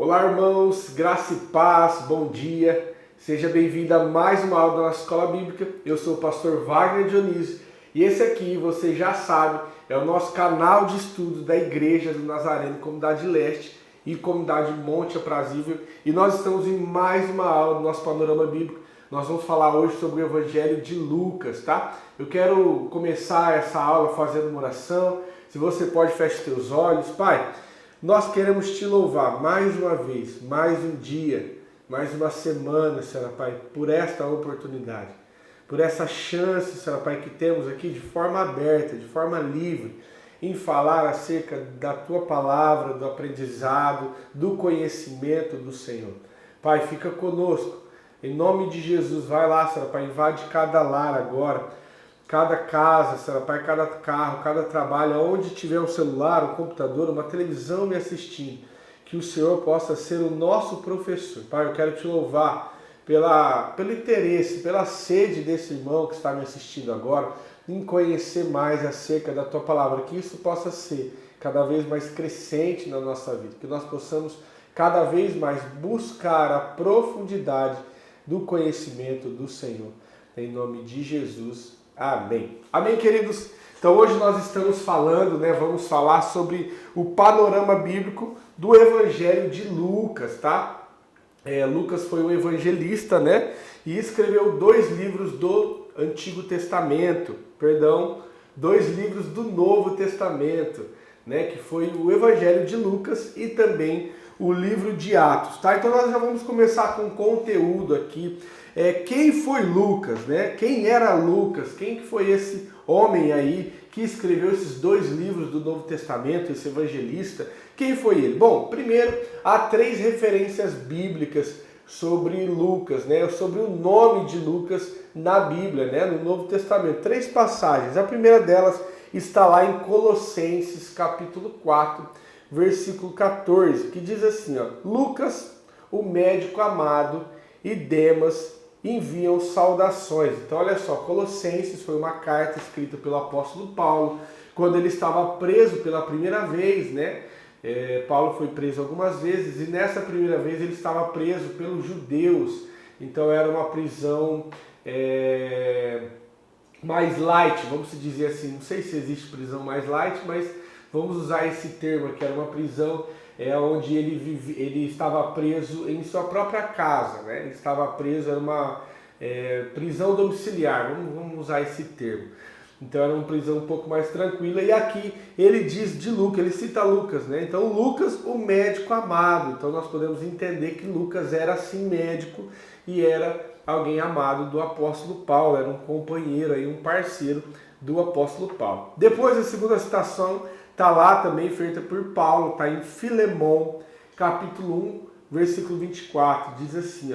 Olá, irmãos, graça e paz, bom dia. Seja bem-vindo a mais uma aula da nossa Escola Bíblica. Eu sou o pastor Wagner Dionísio e esse aqui, você já sabe, é o nosso canal de estudos da Igreja do Nazareno, Comunidade Leste e Comunidade Monte Aprazível. E nós estamos em mais uma aula do nosso Panorama Bíblico. Nós vamos falar hoje sobre o Evangelho de Lucas, tá? Eu quero começar essa aula fazendo uma oração. Se você pode, feche seus olhos. Pai, nós queremos te louvar mais uma vez, mais um dia, mais uma semana, Senhor Pai, por esta oportunidade, por essa chance, Senhor Pai, que temos aqui de forma aberta, de forma livre, em falar acerca da Tua palavra, do aprendizado, do conhecimento do Senhor. Pai, fica conosco, em nome de Jesus, vai lá, Senhor Pai, invade cada lar agora, cada casa, Senhor Pai, cada carro, cada trabalho, onde tiver um celular, um computador, uma televisão me assistindo, que o Senhor possa ser o nosso professor. Pai, eu quero te louvar pelo interesse, pela sede desse irmão que está me assistindo agora, em conhecer mais acerca da Tua palavra, que isso possa ser cada vez mais crescente na nossa vida, que nós possamos cada vez mais buscar a profundidade do conhecimento do Senhor. Em nome de Jesus. Amém. Amém, queridos? Então hoje nós estamos falando, vamos falar sobre o panorama bíblico do Evangelho de Lucas, tá? Lucas foi um evangelista, E escreveu dois livros do Antigo Testamento, dois livros do Novo Testamento, Que foi o Evangelho de Lucas e também o livro de Atos, tá? Então nós já vamos começar com conteúdo aqui. Quem foi Lucas, Quem era Lucas? Quem que foi esse homem aí que escreveu esses dois livros do Novo Testamento, esse evangelista? Quem foi ele? Bom, primeiro, há três referências bíblicas sobre Lucas, sobre o nome de Lucas na Bíblia, no Novo Testamento. Três passagens. A primeira delas está lá em Colossenses, capítulo 4, versículo 14, que diz assim, Lucas, o médico amado, e Demas enviam saudações. Então olha só, Colossenses foi uma carta escrita pelo apóstolo Paulo, quando ele estava preso pela primeira vez, Paulo foi preso algumas vezes, e nessa primeira vez ele estava preso pelos judeus, então era uma prisão mais light, vamos dizer assim, não sei se existe prisão mais light, mas vamos usar esse termo, que era uma prisão onde ele estava preso em sua própria casa, Ele estava preso, era uma prisão domiciliar, vamos usar esse termo. Então era uma prisão um pouco mais tranquila, e aqui ele diz de Lucas, ele cita Lucas, Então Lucas, o médico amado, então nós podemos entender que Lucas era assim médico e era alguém amado do apóstolo Paulo, era um companheiro, um parceiro do apóstolo Paulo. Depois a segunda citação está lá também, feita por Paulo, está em Filemão, capítulo 1, versículo 24, diz assim,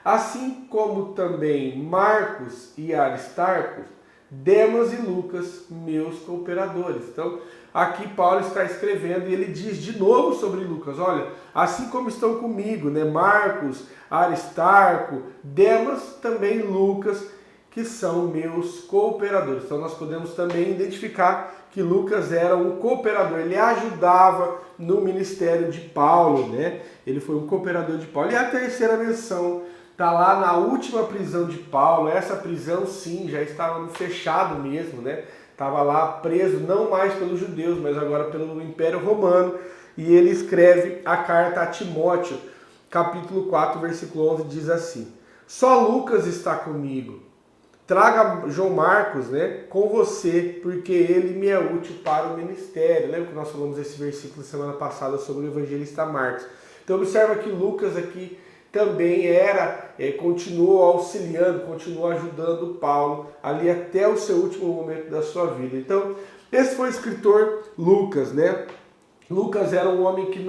assim como também Marcos e Aristarco, Demas e Lucas, meus cooperadores. Então, aqui Paulo está escrevendo e ele diz de novo sobre Lucas, olha, assim como estão comigo, Marcos, Aristarco, Demas, também Lucas, que são meus cooperadores. Então nós podemos também identificar que Lucas era um cooperador, ele ajudava no ministério de Paulo, Ele foi um cooperador de Paulo. E a terceira menção está lá na última prisão de Paulo. Essa prisão, sim, já estava no fechado mesmo, Estava lá preso não mais pelos judeus, mas agora pelo Império Romano. E ele escreve a carta a Timóteo, capítulo 4, versículo 11, diz assim: só Lucas está comigo. Traga João Marcos, com você, porque ele me é útil para o ministério. Lembra que nós falamos esse versículo semana passada sobre o evangelista Marcos? Então observa que Lucas aqui também continuou auxiliando, continuou ajudando Paulo ali até o seu último momento da sua vida. Então esse foi o escritor Lucas, Lucas era um homem que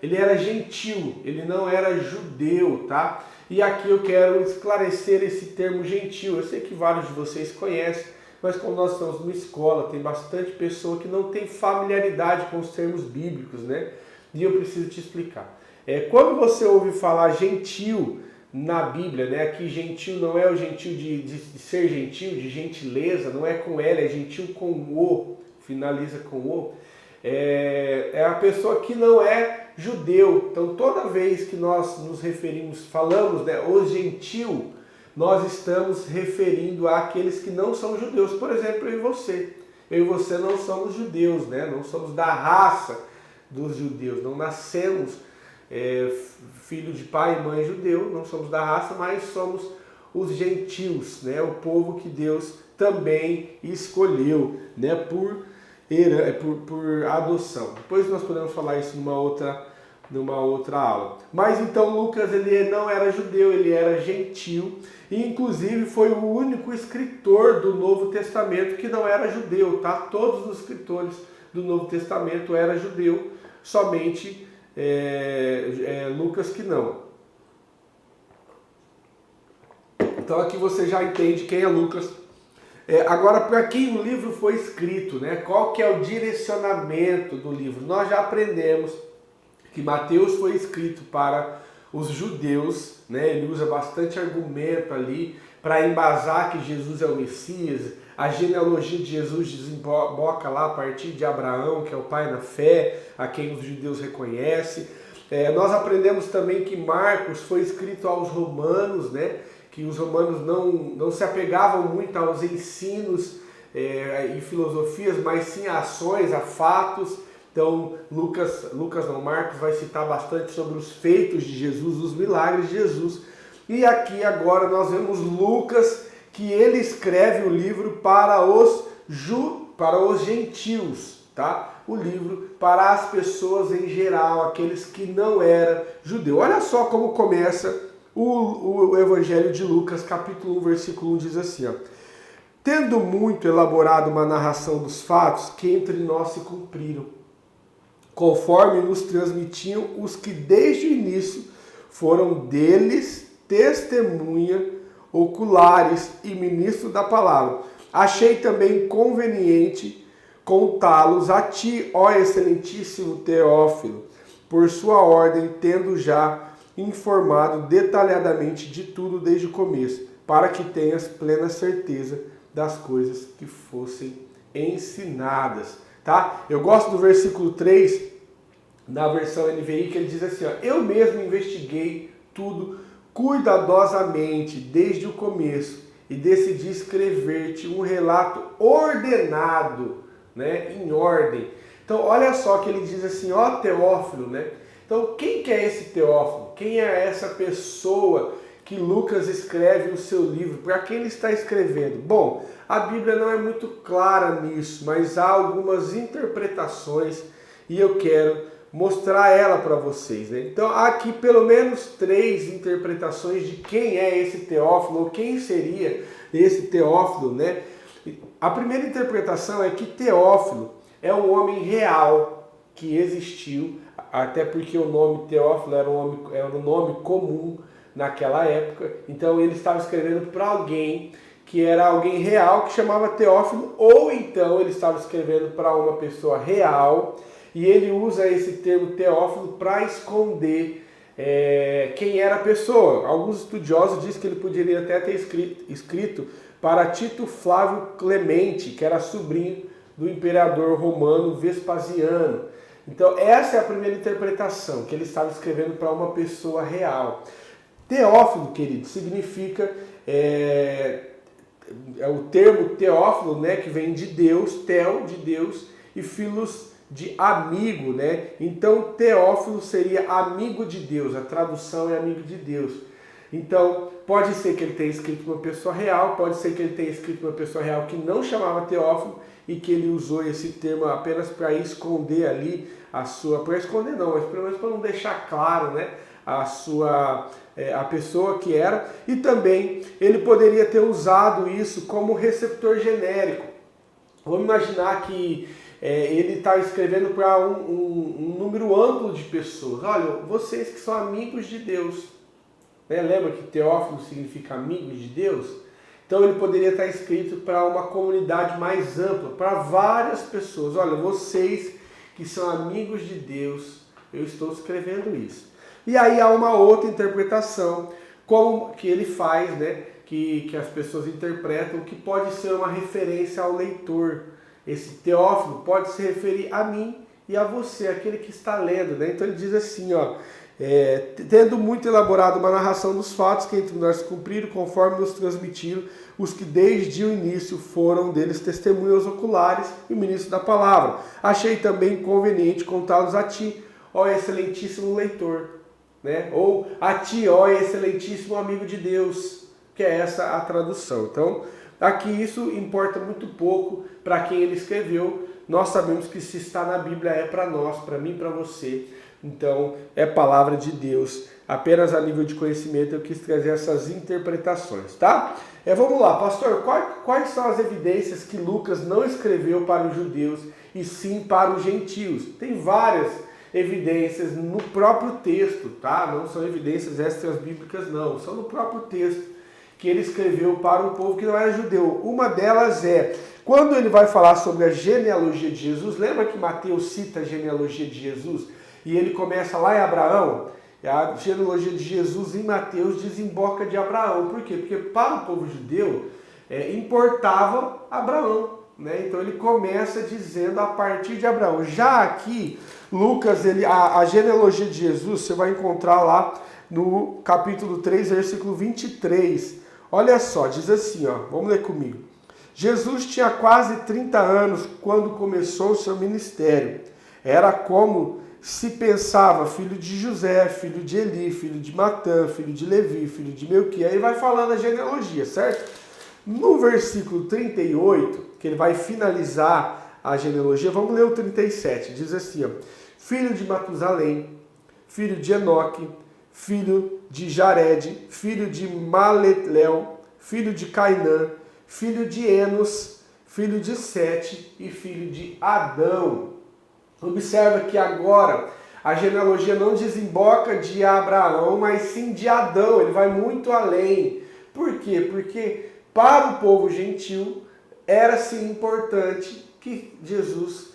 ele era gentil, ele não era judeu, tá? E aqui eu quero esclarecer esse termo gentil. Eu sei que vários de vocês conhecem, mas como nós estamos numa escola, tem bastante pessoa que não tem familiaridade com os termos bíblicos, E eu preciso te explicar. Quando você ouve falar gentil na Bíblia, aqui gentil não é o gentil de ser gentil, de gentileza, não é com L, é gentil com o, finaliza com o. É a pessoa que não é judeu. Então toda vez que nós nos referimos, falamos, né, o gentil, nós estamos referindo àqueles que não são judeus. Por exemplo, eu e você. Eu e você não somos judeus, né? Não somos da raça dos judeus. Não nascemos filho de pai e mãe judeu, não somos da raça, mas somos os gentios, né? O povo que Deus também escolheu, né? Por adoção. Depois nós podemos falar isso numa outra aula. Mas então Lucas, ele não era judeu, ele era gentil, e inclusive foi o único escritor do Novo Testamento que não era judeu, tá? Todos os escritores do Novo Testamento eram judeu, somente Lucas que não. Então aqui você já entende quem é Lucas. Agora, para quem o livro foi escrito, né? Qual que é o direcionamento do livro? Nós já aprendemos que Mateus foi escrito para os judeus, né? Ele usa bastante argumento ali para embasar que Jesus é o Messias. A genealogia de Jesus desemboca lá a partir de Abraão, que é o pai na fé, a quem os judeus reconhecem. Nós aprendemos também que Marcos foi escrito aos romanos, né? Que os romanos não se apegavam muito aos ensinos e filosofias, mas sim a ações, a fatos. Então, Marcos vai citar bastante sobre os feitos de Jesus, os milagres de Jesus. E aqui agora nós vemos Lucas, que ele escreve o livro para os gentios, tá? O livro para as pessoas em geral, aqueles que não eram judeus. Olha só como começa o Evangelho de Lucas, capítulo 1, versículo 1, diz assim, ó: tendo muito elaborado uma narração dos fatos que entre nós se cumpriram, conforme nos transmitiam os que desde o início foram deles testemunha oculares e ministros da palavra. Achei também conveniente contá-los a ti, ó excelentíssimo Teófilo, por sua ordem, tendo já informado detalhadamente de tudo desde o começo, para que tenhas plena certeza das coisas que fossem ensinadas. Tá? Eu gosto do versículo 3, na versão NVI, que ele diz assim, ó: eu mesmo investiguei tudo cuidadosamente desde o começo e decidi escrever-te um relato ordenado, né, em ordem. Então olha só que ele diz assim, ó Teófilo, né? Então quem que é esse Teófilo? Quem é essa pessoa que Lucas escreve o seu livro? Para quem ele está escrevendo? Bom, a Bíblia não é muito clara nisso, mas há algumas interpretações e eu quero mostrar ela para vocês, né? Então há aqui pelo menos 3 interpretações de quem é esse Teófilo, ou quem seria esse Teófilo, né? A primeira interpretação é que Teófilo é um homem real que existiu, até porque o nome Teófilo era um nome comum naquela época, então ele estava escrevendo para alguém que era alguém real que chamava Teófilo, ou então ele estava escrevendo para uma pessoa real, e ele usa esse termo Teófilo para esconder quem era a pessoa. Alguns estudiosos dizem que ele poderia até ter escrito para Tito Flávio Clemente, que era sobrinho do imperador romano Vespasiano. Então essa é a primeira interpretação, que ele estava escrevendo para uma pessoa real. Teófilo, querido, significa o termo Teófilo, né, que vem de Deus, Teo, de Deus, e Filos, de amigo, né? Então Teófilo seria amigo de Deus, a tradução é amigo de Deus. Então pode ser que ele tenha escrito uma pessoa real, pode ser que ele tenha escrito uma pessoa real que não chamava Teófilo e que ele usou esse termo apenas para esconder ali para esconder não, mas pelo menos para não deixar claro, né, a pessoa que era. E também ele poderia ter usado isso como receptor genérico. Vamos imaginar que ele está escrevendo para um número amplo de pessoas. Olha, vocês que são amigos de Deus, né? Lembra que Teófilo significa amigos de Deus? Então ele poderia estar escrito para uma comunidade mais ampla, para várias pessoas. Olha, vocês que são amigos de Deus, eu estou escrevendo isso. E aí há uma outra interpretação, como que ele faz, né? Que as pessoas interpretam, que pode ser uma referência ao leitor. Esse Teófilo pode se referir a mim e a você, aquele que está lendo, né? Então ele diz assim, ó, tendo muito elaborado uma narração dos fatos que entre nós cumpriram, conforme nos transmitiram os que desde o início foram deles testemunhas oculares e ministros da palavra. Achei também conveniente contá-los a ti, ó excelentíssimo leitor, né? Ou a ti, ó excelentíssimo amigo de Deus, que é essa a tradução. Então, aqui isso importa muito pouco para quem ele escreveu. Nós sabemos que se está na Bíblia é para nós, para mim, para você. Então, é palavra de Deus. Apenas a nível de conhecimento eu quis trazer essas interpretações, tá? Vamos lá, pastor, quais são as evidências que Lucas não escreveu para os judeus e sim para os gentios? Tem várias evidências no próprio texto, tá? Não são evidências extras bíblicas, não. São no próprio texto que ele escreveu para um povo que não era judeu. Uma delas é, quando ele vai falar sobre a genealogia de Jesus, lembra que Mateus cita a genealogia de Jesus? E ele começa lá em Abraão, a genealogia de Jesus em Mateus desemboca de Abraão. Por quê? Porque para o povo judeu importava Abraão, né? Então ele começa dizendo a partir de Abraão. Já aqui, Lucas, a genealogia de Jesus, você vai encontrar lá no capítulo 3, versículo 23. Olha só, diz assim, ó, vamos ler comigo. Jesus tinha quase 30 anos quando começou o seu ministério. Era como se pensava, filho de José, filho de Eli, filho de Matã, filho de Levi, filho de Melqui. Aí vai falando a genealogia, certo? No versículo 38, que ele vai finalizar a genealogia, vamos ler o 37. Diz assim, ó, filho de Matusalém, filho de Enoque, filho de Jared, filho de Maletlel, filho de Cainã, filho de Enos, filho de Sete e filho de Adão. Observa que agora a genealogia não desemboca de Abraão, mas sim de Adão. Ele vai muito além. Por quê? Porque para o povo gentil era sim importante que Jesus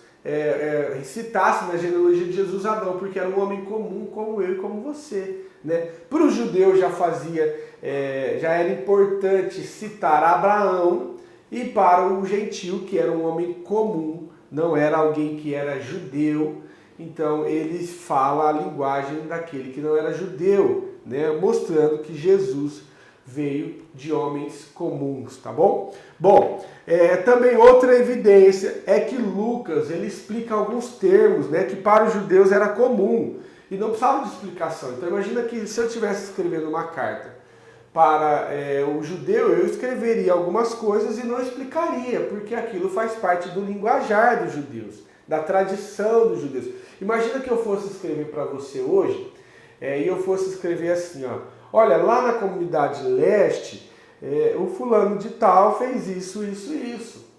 citasse na genealogia de Jesus Adão, porque era um homem comum como eu e como você, né? Para o judeu já era importante citar Abraão, e para o gentil, que era um homem comum, não era alguém que era judeu, então ele fala a linguagem daquele que não era judeu, né? Mostrando que Jesus veio de homens comuns, tá bom? Bom, também outra evidência é que Lucas, ele explica alguns termos, né, que para os judeus era comum e não precisava de explicação. Então imagina que se eu estivesse escrevendo uma carta para o judeu, eu escreveria algumas coisas e não explicaria, porque aquilo faz parte do linguajar dos judeus, da tradição dos judeus. Imagina que eu fosse escrever para você hoje, e eu fosse escrever assim, ó, olha, lá na comunidade leste, o fulano de tal fez isso, isso e isso.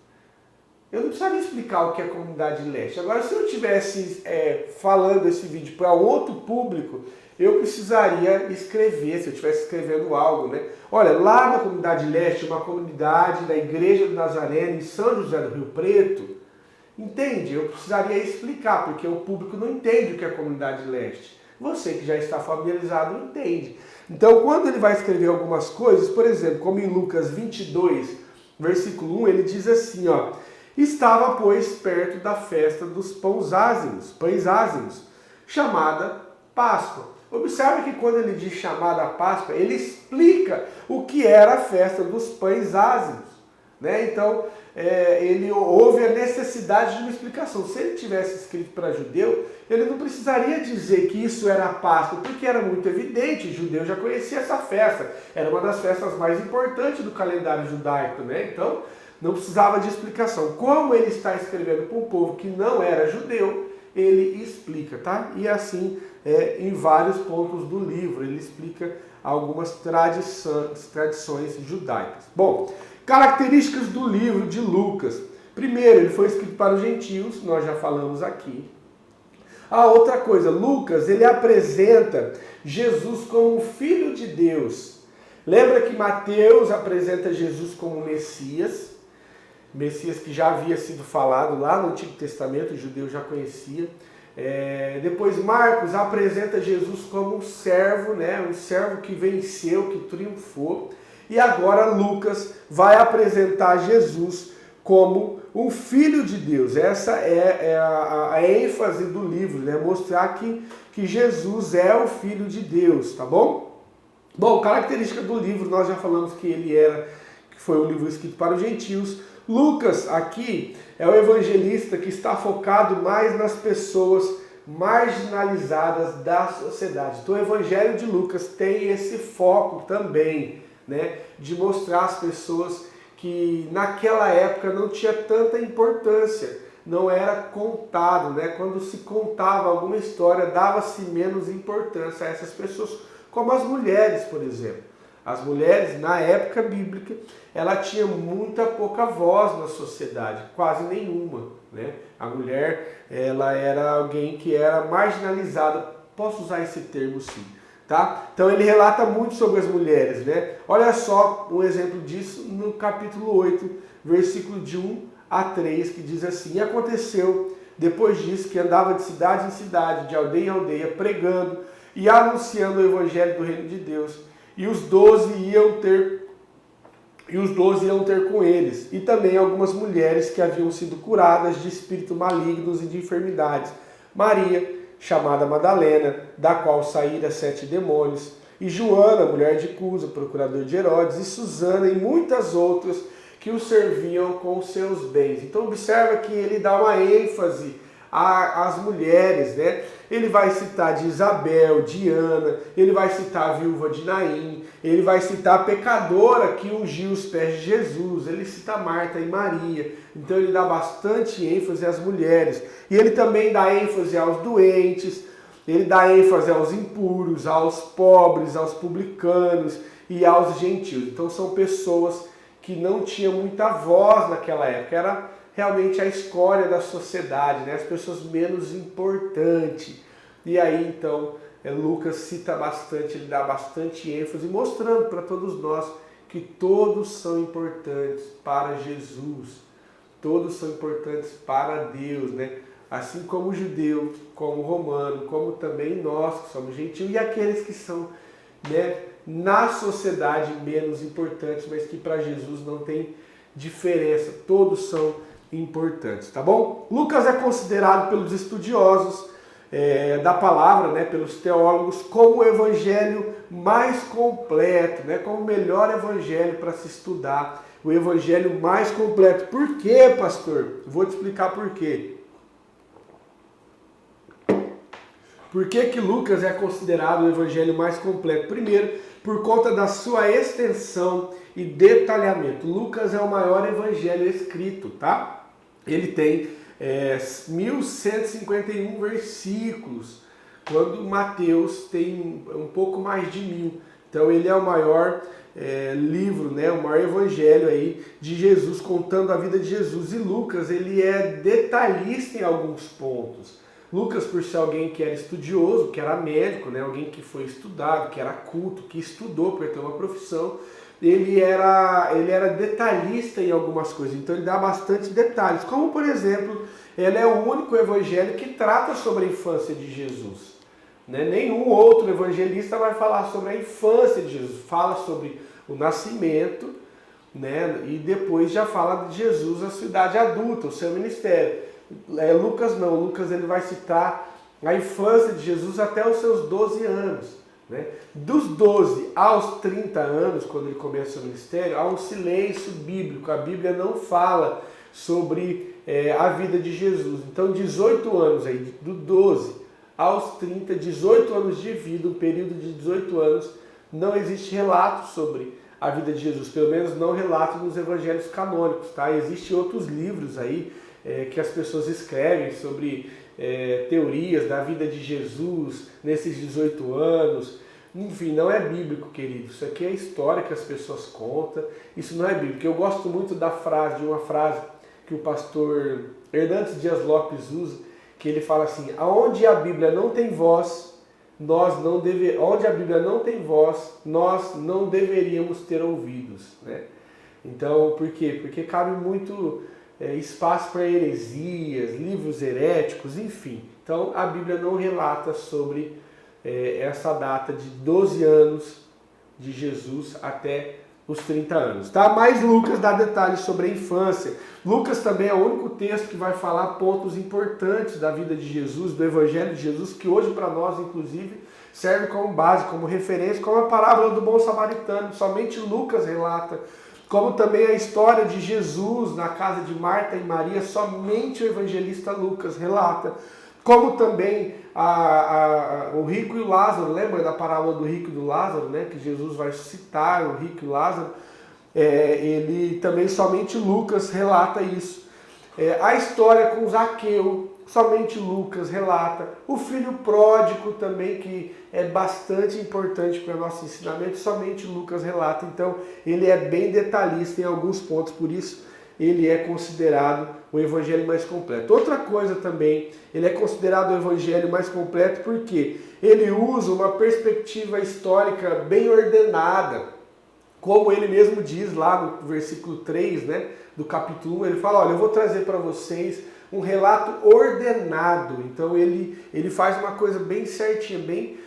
Eu não precisaria explicar o que é a comunidade leste. Agora, se eu estivesse falando esse vídeo para outro público, eu precisaria escrever, se eu estivesse escrevendo algo, né? Olha, lá na comunidade leste, uma comunidade da Igreja do Nazareno, em São José do Rio Preto, entende? Eu precisaria explicar, porque o público não entende o que é a comunidade leste. Você que já está familiarizado não entende. Então, quando ele vai escrever algumas coisas, por exemplo, como em Lucas 22, versículo 1, ele diz assim, ó, estava, pois, perto da festa dos pães ázimos, chamada Páscoa. Observe que quando ele diz chamada Páscoa, ele explica o que era a festa dos pães ázimos, né? Então, houve a necessidade de uma explicação. Se ele tivesse escrito para judeu, ele não precisaria dizer que isso era a Páscoa, porque era muito evidente, o judeu já conhecia essa festa, era uma das festas mais importantes do calendário judaico, né? Então, não precisava de explicação. Como ele está escrevendo para um povo que não era judeu, ele explica, tá? E assim, em vários pontos do livro, ele explica algumas tradições judaicas. Bom, características do livro de Lucas. Primeiro, ele foi escrito para os gentios, nós já falamos aqui. A outra coisa, Lucas, ele apresenta Jesus como Filho de Deus. Lembra que Mateus apresenta Jesus como Messias que já havia sido falado lá no Antigo Testamento, o judeu já conhecia. Depois Marcos apresenta Jesus como um servo, né? Um servo que venceu, que triunfou. E agora Lucas vai apresentar Jesus como um filho de Deus. Essa é a ênfase do livro, né? Mostrar que Jesus é o Filho de Deus, tá bom? Bom, característica do livro, nós já falamos que foi um livro escrito para os gentios. Lucas aqui é o evangelista que está focado mais nas pessoas marginalizadas da sociedade. Então o evangelho de Lucas tem esse foco também, né, de mostrar as pessoas que naquela época não tinha tanta importância, não era contado, né? Quando se contava alguma história, dava-se menos importância a essas pessoas, como as mulheres, por exemplo. As mulheres, na época bíblica, ela tinha muita pouca voz na sociedade, quase nenhuma, né? A mulher, ela era alguém que era marginalizada, posso usar esse termo sim, tá? Então ele relata muito sobre as mulheres, né? Olha só um exemplo disso no capítulo 8, versículo de 1 a 3, que diz assim: E aconteceu, depois disso, que andava de cidade em cidade, de aldeia em aldeia, pregando e anunciando o evangelho do reino de Deus. E os 12 iam ter com eles, e também algumas mulheres que haviam sido curadas de espíritos malignos e de enfermidades. Maria, chamada Madalena, da qual saíra 7 demônios, e Joana, mulher de Cusa, procurador de Herodes, e Susana e muitas outras que o serviam com seus bens. Então observa que ele dá uma ênfase às mulheres, né? Ele vai citar de Isabel, de Ana, ele vai citar a viúva de Naim, ele vai citar a pecadora que ungiu os pés de Jesus, ele cita Marta e Maria. Então ele dá bastante ênfase às mulheres. E ele também dá ênfase aos doentes, ele dá ênfase aos impuros, aos pobres, aos publicanos e aos gentios. Então são pessoas que não tinham muita voz naquela época, era realmente a escória da sociedade, né? As pessoas menos importantes. E aí então Lucas cita bastante, ele dá bastante ênfase, mostrando para todos nós que todos são importantes para Jesus, todos são importantes para Deus, né? Assim como o judeu, como o romano, como também nós que somos gentios e aqueles que são, né, na sociedade menos importantes, mas que para Jesus não tem diferença, todos são importantes, tá bom? Lucas é considerado pelos estudiosos da palavra, né, pelos teólogos, como o evangelho mais completo, né, como o melhor evangelho para se estudar, o evangelho mais completo. Por quê, pastor? Vou te explicar por quê. Por que Lucas é considerado o evangelho mais completo? Primeiro, por conta da sua extensão e detalhamento. Lucas é o maior evangelho escrito, tá? Ele tem 1.151 versículos, quando Mateus tem um pouco mais de 1.000. Então ele é o maior livro, né, o maior evangelho aí de Jesus, contando a vida de Jesus. E Lucas, ele é detalhista em alguns pontos. Lucas, por ser alguém que era estudioso, que era médico, né, alguém que foi estudado, que era culto, que estudou para ter uma profissão, ele era detalhista em algumas coisas, então ele dá bastante detalhes. Como, por exemplo, ele é o único evangelho que trata sobre a infância de Jesus, né? Nenhum outro evangelista vai falar sobre a infância de Jesus, fala sobre o nascimento, né? E depois já fala de Jesus, a sua idade adulta, o seu ministério. Lucas não, Lucas ele vai citar a infância de Jesus até os seus 12 anos. Né? Dos 12 aos 30 anos, quando ele começa o ministério, há um silêncio bíblico. A Bíblia não fala sobre a vida de Jesus. Então 18 anos, aí, do 12 aos 30, 18 anos de vida, um período de 18 anos, não existe relato sobre a vida de Jesus, pelo menos não relato nos evangelhos canônicos. Tá? Existem outros livros aí que as pessoas escrevem sobre teorias da vida de Jesus nesses 18 anos. Enfim, não é bíblico, querido. Isso aqui é história que as pessoas contam. Isso não é bíblico. Eu gosto muito de uma frase que o pastor Hernandes Dias Lopes usa, que ele fala assim: aonde a Bíblia não tem voz, onde a Bíblia não tem voz, nós não deveríamos ter ouvidos, né? Então, por quê? Porque cabe muito espaço para heresias, livros heréticos, enfim. Então a Bíblia não relata sobre essa data de 12 anos de Jesus até os 30 anos, tá? Mas Lucas dá detalhes sobre a infância. Lucas também é o único texto que vai falar pontos importantes da vida de Jesus, do Evangelho de Jesus, que hoje para nós, inclusive, serve como base, como referência, como a parábola do bom samaritano. Somente Lucas relata. Como também a história de Jesus na casa de Marta e Maria, somente o evangelista Lucas relata. Como também o rico e o Lázaro, lembra da parábola do rico e do Lázaro, né? Que Jesus vai citar o rico e o Lázaro. Ele também, somente Lucas relata isso. A história com Zaqueu, somente Lucas relata. O filho pródigo também, que é bastante importante para o nosso ensinamento, somente Lucas relata. Então, ele é bem detalhista em alguns pontos, por isso ele é considerado o evangelho mais completo. Outra coisa também, ele é considerado o evangelho mais completo porque ele usa uma perspectiva histórica bem ordenada. Como ele mesmo diz lá no versículo 3, né, do capítulo 1, ele fala, olha, eu vou trazer para vocês um relato ordenado. Então ele faz uma coisa bem certinha, bem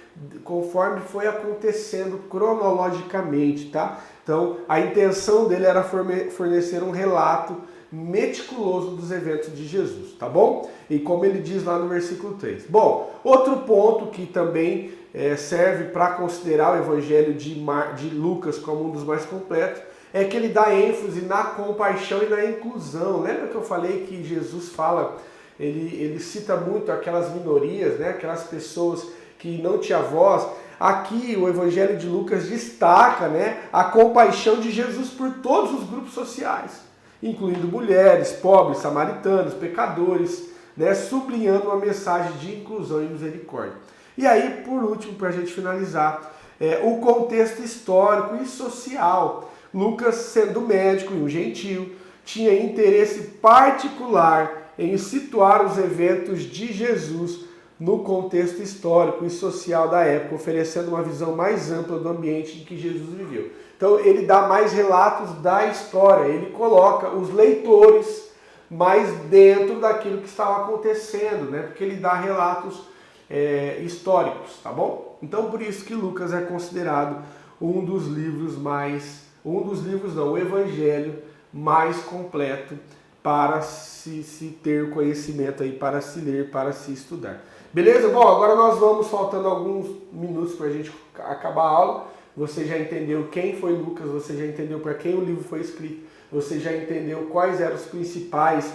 conforme foi acontecendo cronologicamente, tá? Então a intenção dele era fornecer um relato meticuloso dos eventos de Jesus, tá bom? E como ele diz lá no versículo 3. Bom, outro ponto que também serve para considerar o evangelho de Lucas como um dos mais completos é que ele dá ênfase na compaixão e na inclusão. Lembra que eu falei que Jesus fala, ele cita muito aquelas minorias, né? Aquelas pessoas que não tinham voz. Aqui o evangelho de Lucas destaca, né, a compaixão de Jesus por todos os grupos sociais, incluindo mulheres, pobres, samaritanos, pecadores, né, sublinhando uma mensagem de inclusão e misericórdia. E aí, por último, para a gente finalizar, o contexto histórico e social. Lucas, sendo médico e um gentio, tinha interesse particular em situar os eventos de Jesus no contexto histórico e social da época, oferecendo uma visão mais ampla do ambiente em que Jesus viveu. Então ele dá mais relatos da história, ele coloca os leitores mais dentro daquilo que estava acontecendo, né? Porque ele dá relatos históricos, tá bom? Então por isso que Lucas é considerado o evangelho mais completo para se ter conhecimento aí, para se ler, para se estudar. Beleza? Bom, agora nós vamos, faltando alguns minutos para a gente acabar a aula. Você já entendeu quem foi Lucas, você já entendeu para quem o livro foi escrito, você já entendeu quais eram os principais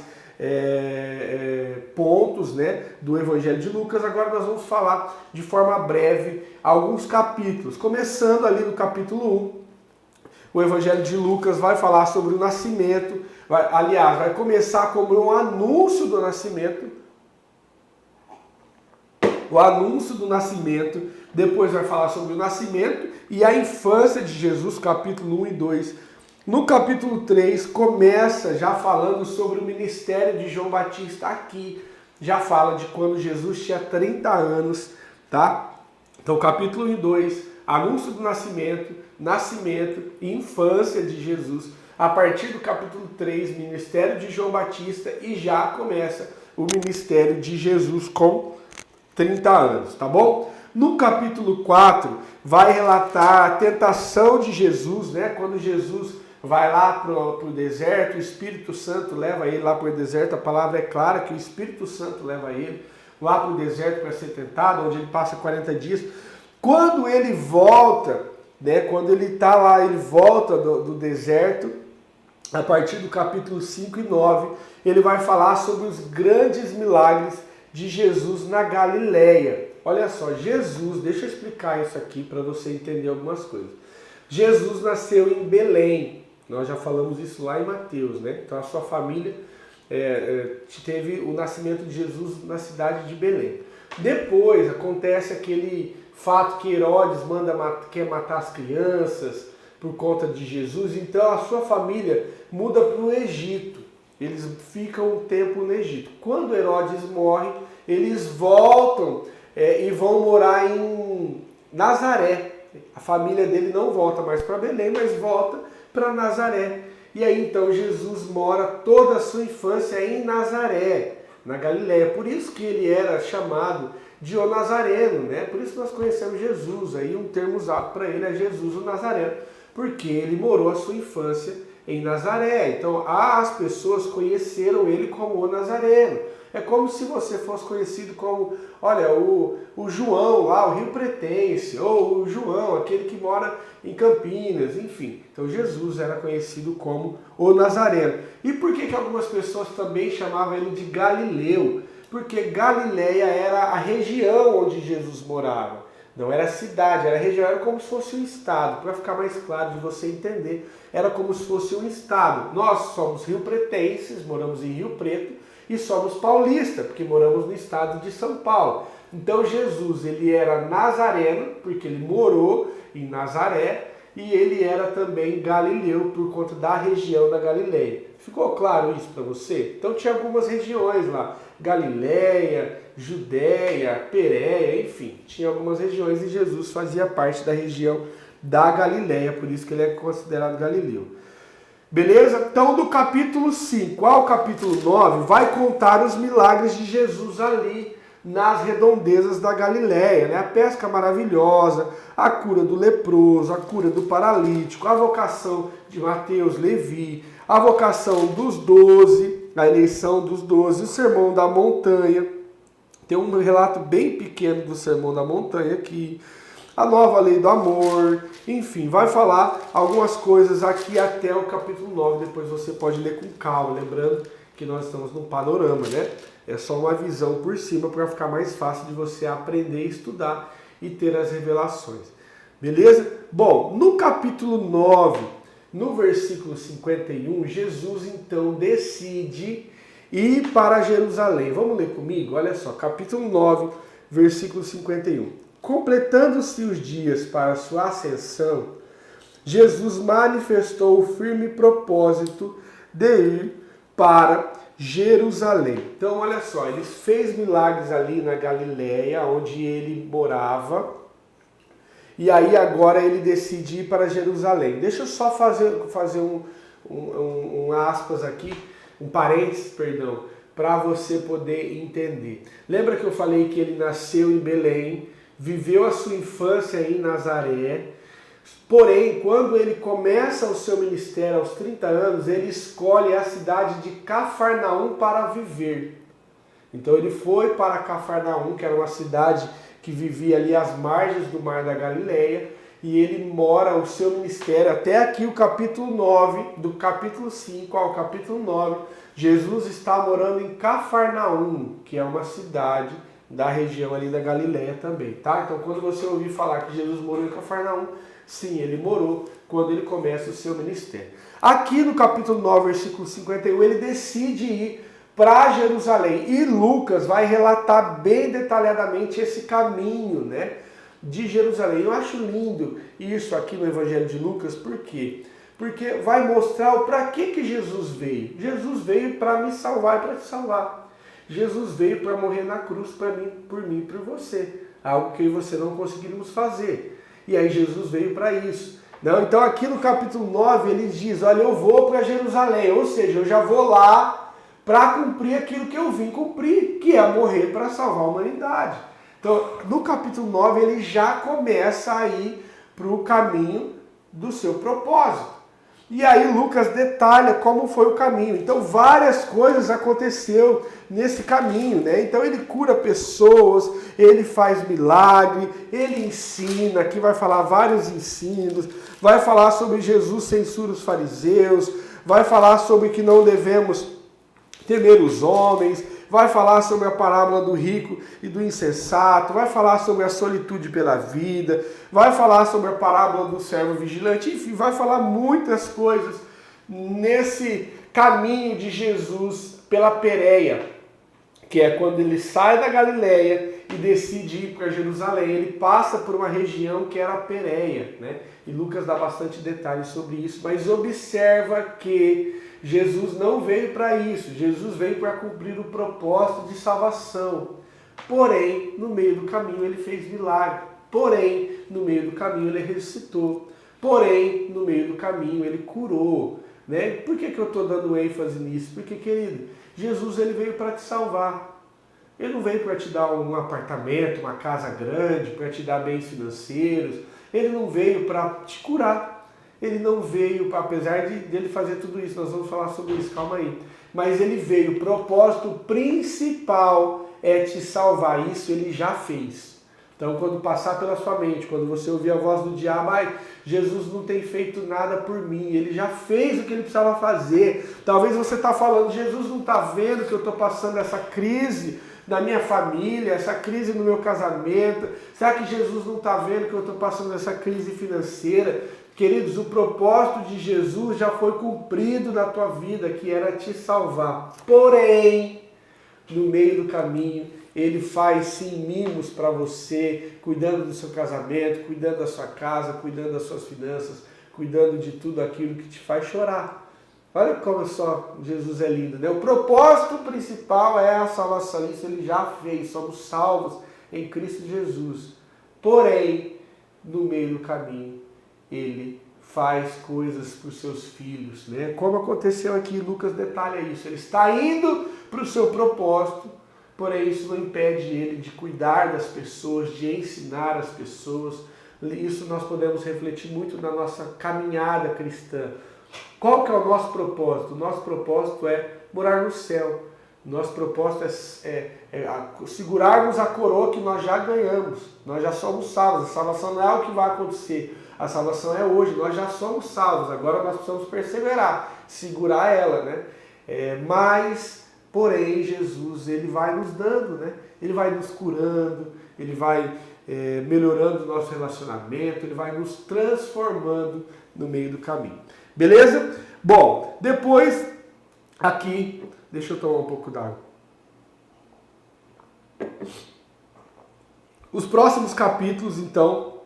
pontos, né, do Evangelho de Lucas. Agora nós vamos falar de forma breve alguns capítulos. Começando ali no capítulo 1, o Evangelho de Lucas vai falar sobre o nascimento, vai começar como um anúncio do nascimento, depois vai falar sobre o nascimento e a infância de Jesus, capítulo 1 e 2. No capítulo 3 começa já falando sobre o ministério de João Batista. Aqui já fala de quando Jesus tinha 30 anos, tá? Então capítulo 1 e 2, anúncio do nascimento e infância de Jesus. A partir do capítulo 3, ministério de João Batista, e já começa o ministério de Jesus com 30 anos, tá bom? No capítulo 4, vai relatar a tentação de Jesus, né? Quando Jesus vai lá para o deserto, o Espírito Santo leva ele lá para o deserto. A palavra é clara que o Espírito Santo leva ele lá para o deserto para ser tentado, onde ele passa 40 dias. Quando ele volta, né? Quando ele está lá, ele volta do deserto, a partir do capítulo 5 e 9, ele vai falar sobre os grandes milagres de Jesus na Galileia. Olha só, Jesus, deixa eu explicar isso aqui para você entender algumas coisas. Jesus nasceu em Belém, nós já falamos isso lá em Mateus, né? Então a sua família teve o nascimento de Jesus na cidade de Belém. Depois acontece aquele fato que Herodes quer matar as crianças por conta de Jesus, então a sua família muda para o Egito. Eles ficam um tempo no Egito. Quando Herodes morre, eles voltam e vão morar em Nazaré. A família dele não volta mais para Belém, mas volta para Nazaré. E aí então Jesus mora toda a sua infância em Nazaré, na Galileia. Por isso que ele era chamado de o Nazareno, né? Por isso nós conhecemos Jesus. Aí um termo usado para ele é Jesus o Nazareno. porque ele morou a sua infância em Nazaré. Então as pessoas conheceram ele como o Nazareno. É como se você fosse conhecido como, olha, o João lá, o Rio Pretense, ou o João, aquele que mora em Campinas, enfim. Então Jesus era conhecido como o Nazareno. E por que algumas pessoas também chamavam ele de Galileu? Porque Galileia era a região onde Jesus morava. Não era a cidade, era a região, era como se fosse um estado. Para ficar mais claro de você entender, era como se fosse um estado. Nós somos rio-pretenses, moramos em Rio Preto, e somos paulistas, porque moramos no estado de São Paulo. Então Jesus, ele era nazareno, porque ele morou em Nazaré, e ele era também galileu, por conta da região da Galileia. Ficou claro isso para você? Então tinha algumas regiões lá, Galileia, Judéia, Pérea, enfim, tinha algumas regiões e Jesus fazia parte da região da Galileia, por isso que ele é considerado galileu. Beleza? Então do capítulo 5 ao capítulo 9 vai contar os milagres de Jesus ali nas redondezas da Galileia, né? A pesca maravilhosa, a cura do leproso, a cura do paralítico, a vocação de Mateus, Levi, a vocação dos 12, a eleição dos 12, o sermão da montanha. Tem um relato bem pequeno do sermão da montanha aqui. A nova lei do amor, enfim, vai falar algumas coisas aqui até o capítulo 9, depois você pode ler com calma, lembrando que nós estamos num panorama, né? É só uma visão por cima para ficar mais fácil de você aprender, estudar e ter as revelações. Beleza? Bom, no capítulo 9, no versículo 51, Jesus então decide ir para Jerusalém. Vamos ler comigo? Olha só, capítulo 9, versículo 51. Completando-se os dias para a sua ascensão, Jesus manifestou o firme propósito de ir para Jerusalém. Então, olha só, ele fez milagres ali na Galileia, onde ele morava, e aí agora ele decide ir para Jerusalém. Deixa eu só fazer um aspas aqui, um parênteses, perdão, para você poder entender. Lembra que eu falei que ele nasceu em Belém, viveu a sua infância em Nazaré, porém, quando ele começa o seu ministério aos 30 anos, ele escolhe a cidade de Cafarnaum para viver. Então ele foi para Cafarnaum, que era uma cidade que vivia ali às margens do mar da Galileia, e ele mora o seu ministério até aqui o capítulo 9, do capítulo 5 ao capítulo 9, Jesus está morando em Cafarnaum, que é uma cidade da região ali da Galileia também, tá? Então quando você ouvir falar que Jesus morou em Cafarnaum, sim, ele morou quando ele começa o seu ministério. Aqui no capítulo 9, versículo 51, ele decide ir para Jerusalém. E Lucas vai relatar bem detalhadamente esse caminho, né, de Jerusalém. Eu acho lindo isso aqui no Evangelho de Lucas, por quê? Porque vai mostrar para que Jesus veio. Jesus veio para me salvar e para te salvar. Jesus veio para morrer na cruz por mim e por você. Algo que você não conseguiríamos fazer. E aí Jesus veio para isso. Não, então aqui no capítulo 9 ele diz, olha, eu vou para Jerusalém. Ou seja, eu já vou lá para cumprir aquilo que eu vim cumprir, que é morrer para salvar a humanidade. Então, no capítulo 9 ele já começa a ir para o caminho do seu propósito. E aí Lucas detalha como foi o caminho. Então várias coisas aconteceram nesse caminho, né? Então ele cura pessoas, ele faz milagre, ele ensina, aqui vai falar vários ensinos, vai falar sobre Jesus censura os fariseus, vai falar sobre que não devemos temer os homens, vai falar sobre a parábola do rico e do insensato, vai falar sobre a solitude pela vida, vai falar sobre a parábola do servo vigilante, enfim, vai falar muitas coisas nesse caminho de Jesus pela Pérea, que é quando ele sai da Galileia e decide ir para Jerusalém. Ele passa por uma região que era a Pérea, né? E Lucas dá bastante detalhes sobre isso, mas observa que Jesus não veio para isso, Jesus veio para cumprir o propósito de salvação. Porém, no meio do caminho ele fez milagre. Porém, no meio do caminho ele ressuscitou. Porém, no meio do caminho ele curou. Né? Por que eu estou dando ênfase nisso? Porque, querido, Jesus ele veio para te salvar. Ele não veio para te dar um apartamento, uma casa grande, para te dar bens financeiros. Ele não veio para te curar. Ele não veio, apesar de ele fazer tudo isso, nós vamos falar sobre isso, calma aí. Mas ele veio, o propósito principal é te salvar, isso ele já fez. Então, quando passar pela sua mente, quando você ouvir a voz do diabo, Jesus não tem feito nada por mim, ele já fez o que ele precisava fazer. Talvez você está falando, Jesus não está vendo que eu estou passando essa crise na minha família, essa crise no meu casamento. Será que Jesus não está vendo que eu estou passando essa crise financeira? Queridos, o propósito de Jesus já foi cumprido na tua vida, que era te salvar. Porém, no meio do caminho, ele faz sim mimos para você, cuidando do seu casamento, cuidando da sua casa, cuidando das suas finanças, cuidando de tudo aquilo que te faz chorar. Olha como só Jesus é lindo, né? O propósito principal é a salvação, isso ele já fez, somos salvos em Cristo Jesus. Porém, no meio do caminho, ele faz coisas para os seus filhos, né? Como aconteceu aqui, Lucas detalha isso. Ele está indo para o seu propósito, porém isso não impede ele de cuidar das pessoas, de ensinar as pessoas. Isso nós podemos refletir muito na nossa caminhada cristã. Qual que é o nosso propósito? O nosso propósito é morar no céu. Nosso propósito é segurarmos a coroa que nós já ganhamos. Nós já somos salvos. A salvação não é o que vai acontecer. A salvação é hoje. Nós já somos salvos. Agora nós precisamos perseverar, segurar ela, né? Porém, Jesus, ele vai nos dando, né? Ele vai nos curando, ele vai melhorando o nosso relacionamento, ele vai nos transformando no meio do caminho. Beleza? Bom, depois aqui, deixa eu tomar um pouco d'água. Os próximos capítulos, então,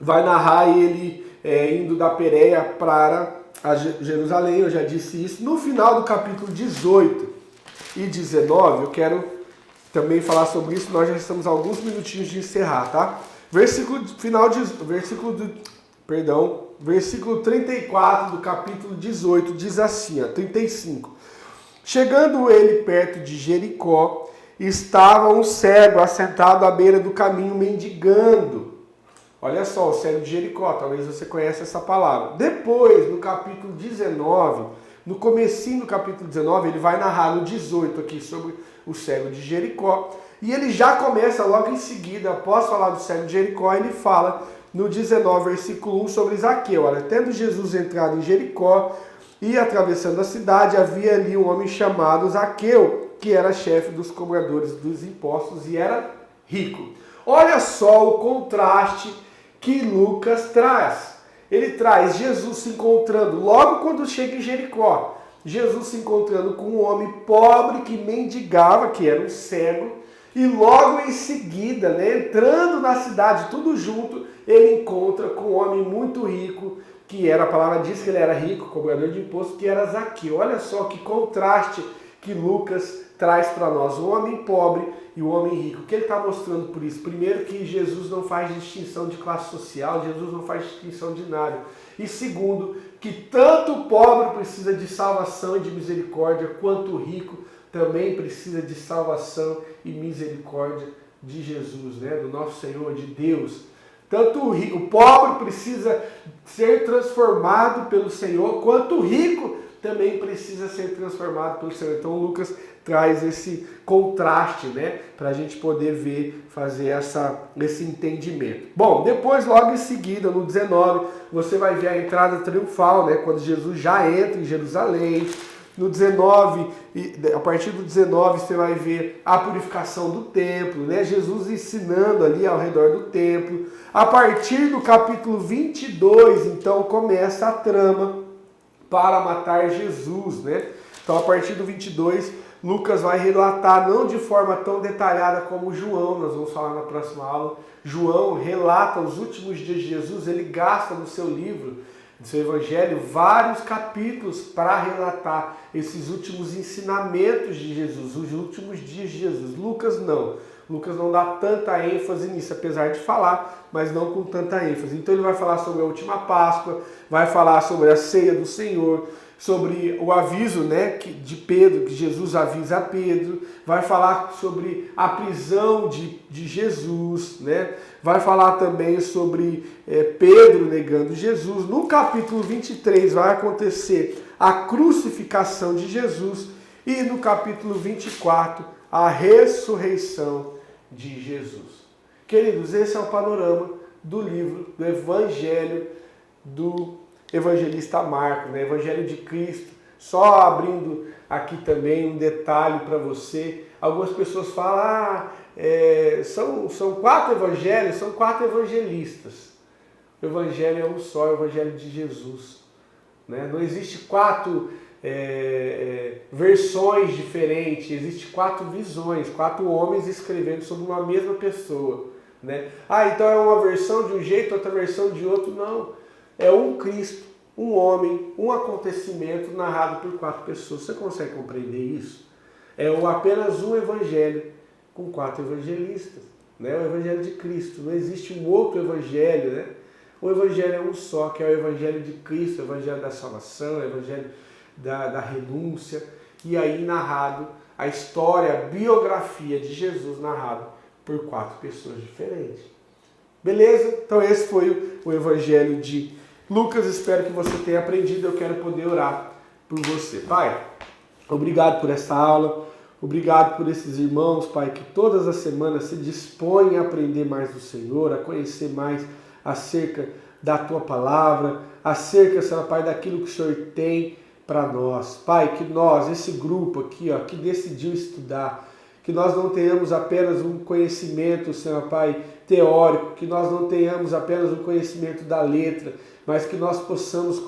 vai narrar ele indo da Pérea para Jerusalém, eu já disse isso. No final do capítulo 18 e 19, eu quero também falar sobre isso, nós já estamos a alguns minutinhos de encerrar, tá? Versículo 34 do capítulo 18 diz assim, 35. Chegando ele perto de Jericó, estava um cego assentado à beira do caminho mendigando. Olha só, o cego de Jericó, talvez você conheça essa palavra. Depois, no capítulo 19, no comecinho do capítulo 19, ele vai narrar no 18 aqui sobre o cego de Jericó. E ele já começa logo em seguida, após falar do cego de Jericó, ele fala no 19, versículo 1, sobre Zaqueu. Olha, tendo Jesus entrado em Jericó e atravessando a cidade, havia ali um homem chamado Zaqueu, que era chefe dos cobradores dos impostos e era rico. Olha só o contraste que Lucas traz. Ele traz Jesus se encontrando, logo quando chega em Jericó, Jesus se encontrando com um homem pobre que mendigava, que era um cego, e logo em seguida, né, entrando na cidade, tudo junto, ele encontra com um homem muito rico, que era, a palavra diz que ele era rico, cobrador de imposto, que era Zaqueu. Olha só que contraste que Lucas traz para nós, o homem pobre e o homem rico. O que ele está mostrando por isso? Primeiro, que Jesus não faz distinção de classe social, Jesus não faz distinção de nada. E segundo, que tanto o pobre precisa de salvação e de misericórdia, quanto o rico também precisa de salvação e misericórdia de Jesus, né? Do nosso Senhor, de Deus. Tanto o pobre precisa ser transformado pelo Senhor, quanto o rico também precisa ser transformado pelo Senhor. Então Lucas traz esse contraste, né, para a gente poder ver, fazer esse entendimento. Bom, depois, logo em seguida, no 19, você vai ver a entrada triunfal, né, quando Jesus já entra em Jerusalém. No 19, a partir do 19, você vai ver a purificação do templo, né? Jesus ensinando ali ao redor do templo. A partir do capítulo 22, então, começa a trama para matar Jesus, né? Então, a partir do 22, Lucas vai relatar, não de forma tão detalhada como João, nós vamos falar na próxima aula. João relata os últimos dias de Jesus, ele gasta no seu livro, do seu evangelho, vários capítulos para relatar esses últimos ensinamentos de Jesus, os últimos dias de Jesus. Lucas não dá tanta ênfase nisso, apesar de falar, mas não com tanta ênfase. Então ele vai falar sobre a última Páscoa, vai falar sobre a ceia do Senhor, sobre o aviso, né, de Pedro, que Jesus avisa a Pedro, vai falar sobre a prisão de Jesus, né, vai falar também sobre Pedro negando Jesus. No capítulo 23 vai acontecer a crucificação de Jesus e no capítulo 24 a ressurreição de Jesus. Queridos, esse é o panorama do livro, do Evangelho do evangelista Marcos, né? Evangelho de Cristo. Só abrindo aqui também um detalhe para você. Algumas pessoas falam, são 4 evangelhos, são 4 evangelistas. O evangelho é um só, é o evangelho de Jesus. Né? Não existe 4 versões diferentes, existe 4 visões, 4 homens escrevendo sobre uma mesma pessoa. Né? Então é uma versão de um jeito, outra versão de outro. Não. É um Cristo, um homem, um acontecimento narrado por 4 pessoas. Você consegue compreender isso? É apenas um evangelho com 4 evangelistas. Né? O evangelho de Cristo. Não existe um outro evangelho. Né? O evangelho é um só, que é o evangelho de Cristo, o evangelho da salvação, o evangelho da renúncia. E aí narrado a história, a biografia de Jesus narrado por 4 pessoas diferentes. Beleza? Então esse foi o evangelho de Lucas. Espero que você tenha aprendido. Eu quero poder orar por você. Pai, obrigado por essa aula. Obrigado por esses irmãos, Pai, que todas as semanas se dispõem a aprender mais do Senhor, a conhecer mais acerca da Tua Palavra, acerca, Senhor Pai, daquilo que o Senhor tem para nós. Pai, que nós, esse grupo aqui, que decidiu estudar, que nós não tenhamos apenas um conhecimento, Senhor Pai, teórico, que nós não tenhamos apenas um conhecimento da letra, mas que nós possamos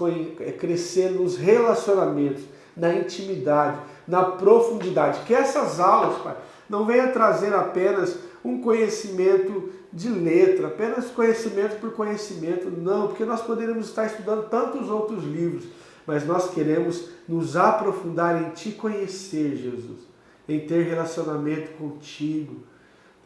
crescer nos relacionamentos, na intimidade, na profundidade. Que essas aulas, Pai, não venham trazer apenas um conhecimento de letra, apenas conhecimento por conhecimento, não, porque nós poderíamos estar estudando tantos outros livros, mas nós queremos nos aprofundar em Te conhecer, Jesus, em ter relacionamento contigo,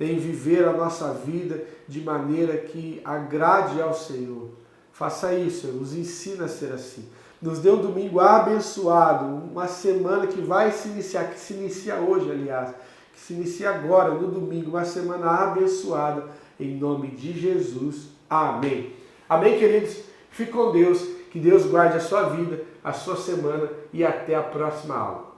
em viver a nossa vida de maneira que agrade ao Senhor. Faça isso, Senhor, nos ensina a ser assim. Nos dê um domingo abençoado, uma semana que vai se iniciar, que se inicia hoje, aliás, que se inicia agora, no domingo, uma semana abençoada, em nome de Jesus. Amém. Amém, queridos? Fique com Deus, que Deus guarde a sua vida, a sua semana e até a próxima aula.